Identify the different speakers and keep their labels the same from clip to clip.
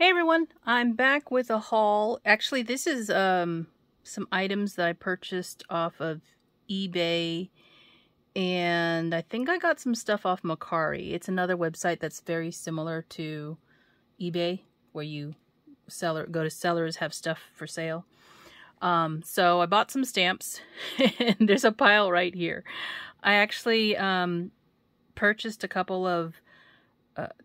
Speaker 1: Hey everyone, I'm back with a haul. Actually, this is some items that I purchased off of eBay, and I think I got some stuff off Mercari. It's another website that's very similar to eBay, where you go to sellers, have stuff for sale. So I bought some stamps, and there's a pile right here. I actually purchased a couple of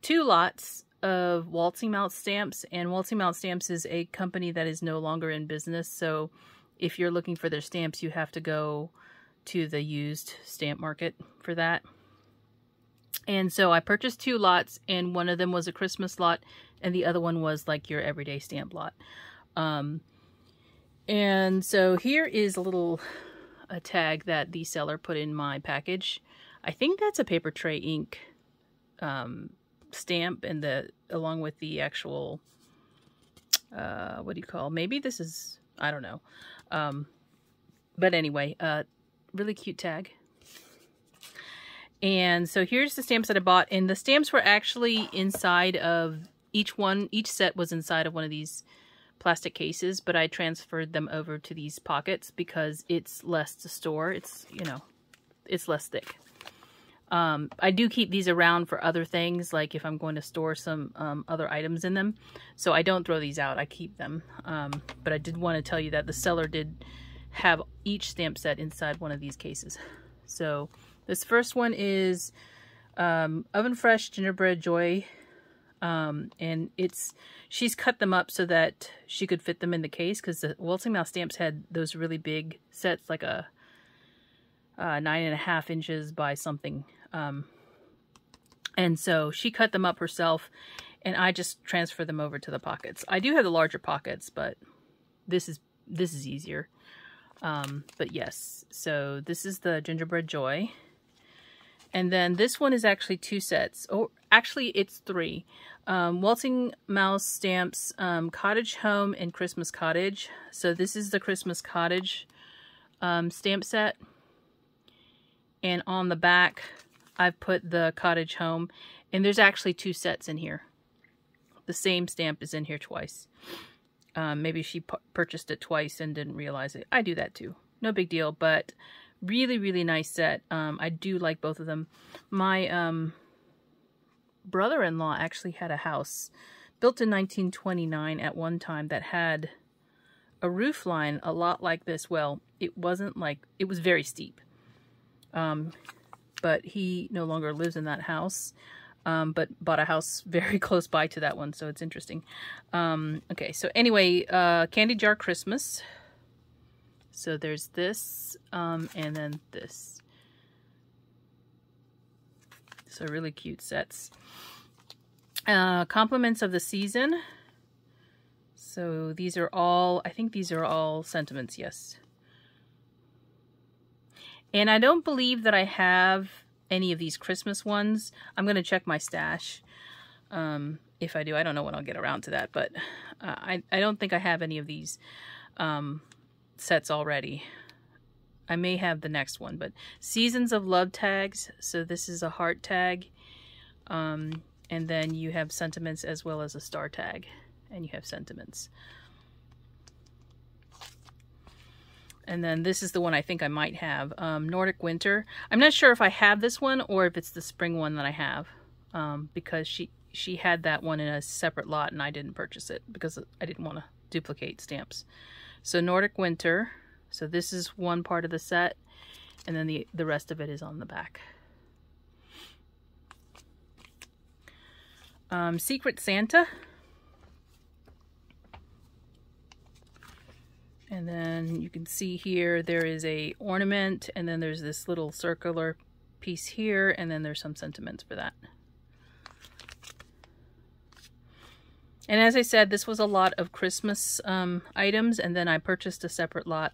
Speaker 1: 2 lots of waltzingmouse stamps, and waltzingmouse stamps is a company that is no longer in business, so if you're looking for their stamps you have to go to the used stamp market for that. And so I purchased 2 lots, and one of them was a Christmas lot and the other one was like your everyday stamp lot. And so here is a tag that the seller put in my package. I think that's a paper tray ink stamp, and along with the actual what do you call, maybe this is, I don't know, but anyway, really cute tag. And so here's the stamps that I bought, and the stamps were actually inside of each set was inside of one of these plastic cases, but I transferred them over to these pockets because it's less to store. It's, you know, it's less thick. I do keep these around for other things, like if I'm going to store some other items in them. So I don't throw these out, I keep them. But I did want to tell you that the seller did have each stamp set inside one of these cases. So this first one is Oven Fresh Gingerbread Joy. And she's cut them up so that she could fit them in the case, because the waltzingmouse stamps had those really big sets, like a 9.5 inches by something. And so she cut them up herself, and I just transfer them over to the pockets. I do have the larger pockets, but this is easier. But yes, so this is the Gingerbread Joy. And then this one is actually 2 sets. Oh, actually it's 3. Waltzingmouse stamps, Cottage Home and Christmas Cottage. So this is the Christmas Cottage stamp set. And on the back, I've put the Cottage Home. And there's actually 2 sets in here. The same stamp is in here twice. Maybe she purchased it twice and didn't realize it. I do that too. No big deal, but really, really nice set. I do like both of them. My brother-in-law actually had a house built in 1929 at one time that had a roof line a lot like this. Well, it wasn't like, it was very steep. But he no longer lives in that house, but bought a house very close by to that one, so it's interesting. Okay, so anyway, Candy Jar Christmas. So there's this, and then this. So really cute sets. Compliments of the Season. So these are all, I think these are all sentiments, yes. And I don't believe that I have any of these Christmas ones. I'm going to check my stash. If I do, I don't know when I'll get around to that, but I don't think I have any of these sets already. I may have the next one, but Seasons of Love tags. So this is a heart tag. And then you have sentiments as well as a star tag. And you have sentiments. And then this is the one I think I might have. Nordic Winter. I'm not sure if I have this one or if it's the spring one that I have. Because she had that one in a separate lot and I didn't purchase it because I didn't want to duplicate stamps. So Nordic Winter. So this is one part of the set. And then the rest of it is on the back. Secret Santa. And then you can see here there is a ornament, and then there's this little circular piece here, and then there's some sentiments for that. And as I said, this was a lot of Christmas items, and then I purchased a separate lot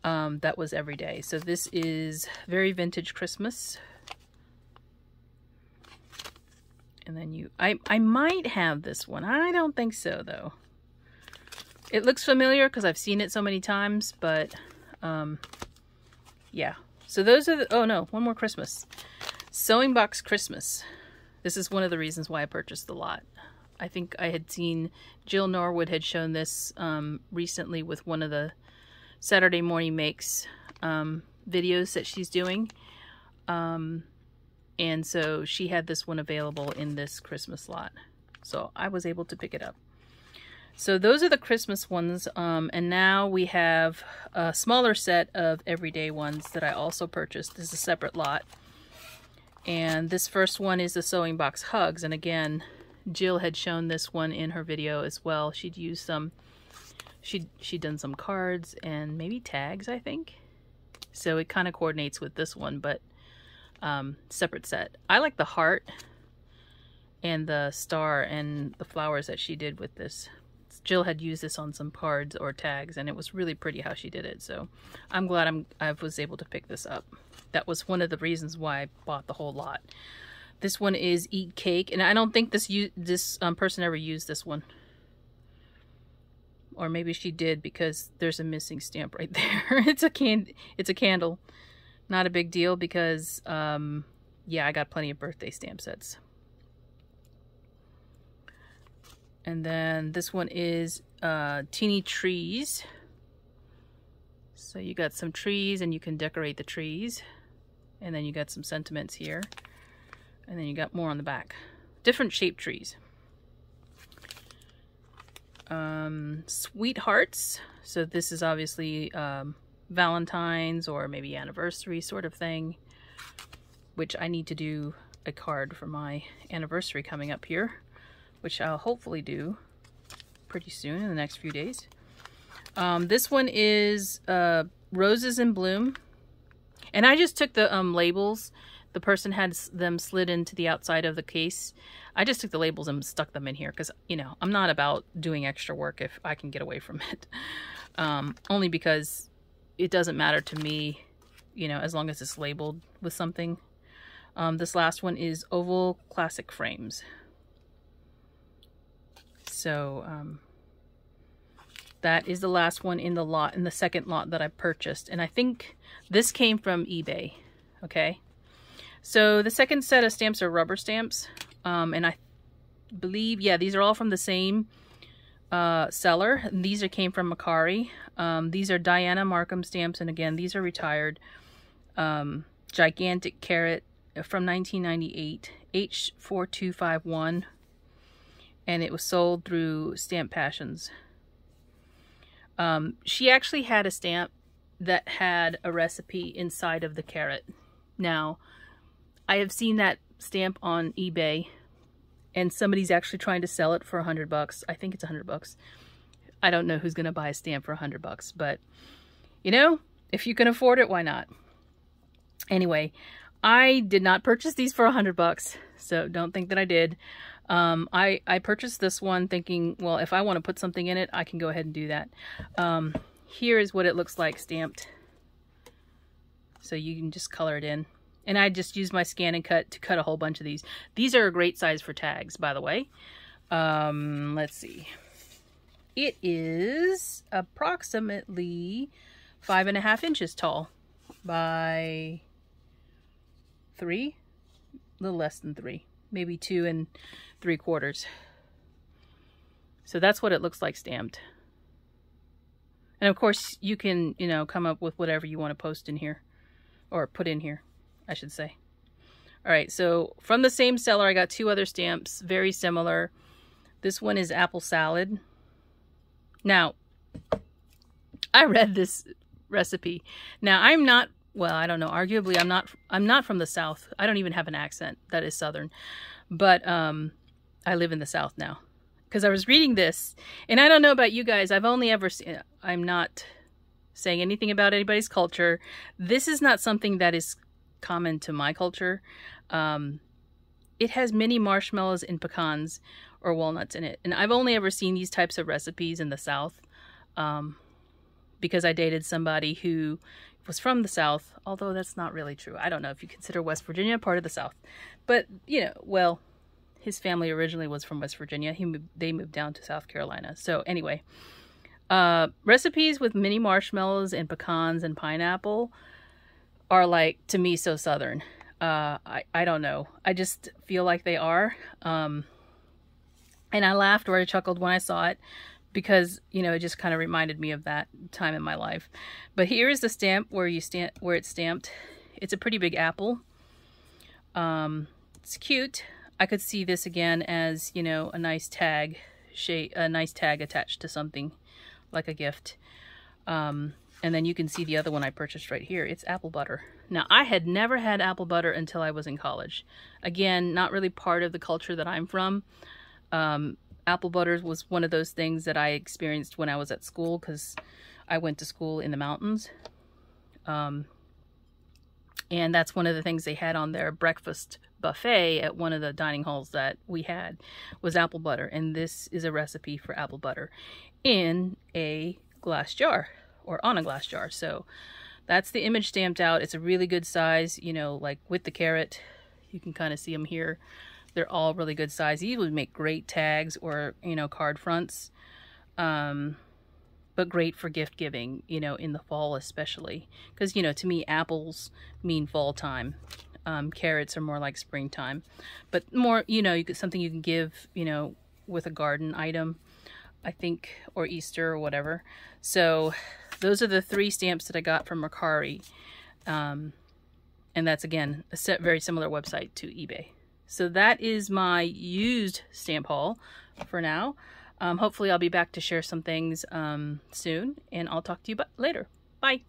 Speaker 1: that was everyday. So this is Very Vintage Christmas. And then I might have this one. I don't think so though. It looks familiar because I've seen it so many times, but yeah. So those are the, oh no, one more Christmas. Sewing Box Christmas. This is one of the reasons why I purchased the lot. I think I had seen Jill Norwood had shown this recently with one of the Saturday Morning Makes videos that she's doing. And so she had this one available in this Christmas lot. So I was able to pick it up. So those are the Christmas ones. And now we have a smaller set of everyday ones that I also purchased. This is a separate lot. And this first one is the Sewing Box Hugs. And again, Jill had shown this one in her video as well. She'd used some, she'd done some cards and maybe tags, I think. So it kind of coordinates with this one, but separate set. I like the heart and the star and the flowers that she did with this. Jill had used this on some cards or tags, and it was really pretty how she did it. So I'm glad I was able to pick this up. That was one of the reasons why I bought the whole lot. This one is Eat Cake, and I don't think this person ever used this one. Or maybe she did, because there's a missing stamp right there. It's a candle. Not a big deal, because yeah, I got plenty of birthday stamp sets. And then this one is Teeny Trees. So you got some trees, and you can decorate the trees. And then you got some sentiments here. And then you got more on the back. Different shaped trees. Sweethearts. So this is obviously Valentine's or maybe anniversary sort of thing, which I need to do a card for my anniversary coming up here, which I'll hopefully do pretty soon in the next few days. This one is Roses in Bloom, and I just took the labels. The person had them slid into the outside of the case. I just took the labels and stuck them in here because, you know, I'm not about doing extra work if I can get away from it. Only because it doesn't matter to me, you know, as long as it's labeled with something. This last one is Oval Classic Frames. So that is the last one in the lot, in the second lot that I purchased. And I think this came from eBay. Okay. So the second set of stamps are rubber stamps. And I believe, yeah, these are all from the same seller. These came from Macari. These are Dianna Marcum stamps. And again, these are retired. Gigantic Carrot from 1998. H4251. And it was sold through Stamp Passions. She actually had a stamp that had a recipe inside of the carrot. Now, I have seen that stamp on eBay, and somebody's actually trying to sell it for $100. I think it's $100. I don't know who's going to buy a stamp for $100, but you know, if you can afford it, why not? Anyway, I did not purchase these for $100, so don't think that I did. I purchased this one thinking, well, if I want to put something in it, I can go ahead and do that. Here is what it looks like stamped. So you can just color it in. And I just used my scan and cut to cut a whole bunch of these. These are a great size for tags, by the way. Let's see. It is approximately 5.5 inches tall by 3, a little less than 3, maybe 2 3/4. So that's what it looks like stamped. And of course you can, you know, come up with whatever you want to post in here, or put in here, I should say. All right, so from the same seller, I got 2 other stamps, very similar. This one is Apple Salad. Now, I read this recipe. Now, I'm not, well, I don't know, arguably I'm not from the South. I don't even have an accent that is Southern. But I live in the South now. Because I was reading this, and I don't know about you guys, I've only ever seen, I'm not saying anything about anybody's culture. This is not something that is common to my culture. It has mini marshmallows and pecans or walnuts in it. And I've only ever seen these types of recipes in the South because I dated somebody who was from the South, although that's not really true. I don't know if you consider West Virginia part of the South. But, you know, well, his family originally was from West Virginia. They moved down to South Carolina. So anyway, recipes with mini marshmallows and pecans and pineapple are, like, to me, so Southern. I don't know. I just feel like they are. And I laughed or I chuckled when I saw it because, you know, it just kind of reminded me of that time in my life. But here is the stamp where it's stamped. It's a pretty big apple. It's cute. I could see this again as, you know, a nice tag attached to something like a gift. And then you can see the other one I purchased right here. It's apple butter. Now, I had never had apple butter until I was in college. Again, not really part of the culture that I'm from. Apple butter was one of those things that I experienced when I was at school, because I went to school in the mountains. And that's one of the things they had on their breakfast buffet at one of the dining halls that we had, was apple butter. And this is a recipe for apple butter in a glass jar, or on a glass jar. So that's the image stamped out. It's a really good size, you know, like with the carrot. You can kind of see them here. They're all really good size. These would make great tags or, you know, card fronts. But great for gift giving, you know, in the fall especially. Because, you know, to me, apples mean fall time. Carrots are more like springtime. But more, you know, something you can give, you know, with a garden item, I think, or Easter or whatever. So those are the 3 stamps that I got from Mercari. And that's, again, a very similar website to eBay. So that is my used stamp haul for now. Hopefully I'll be back to share some things soon, and I'll talk to you later. Bye.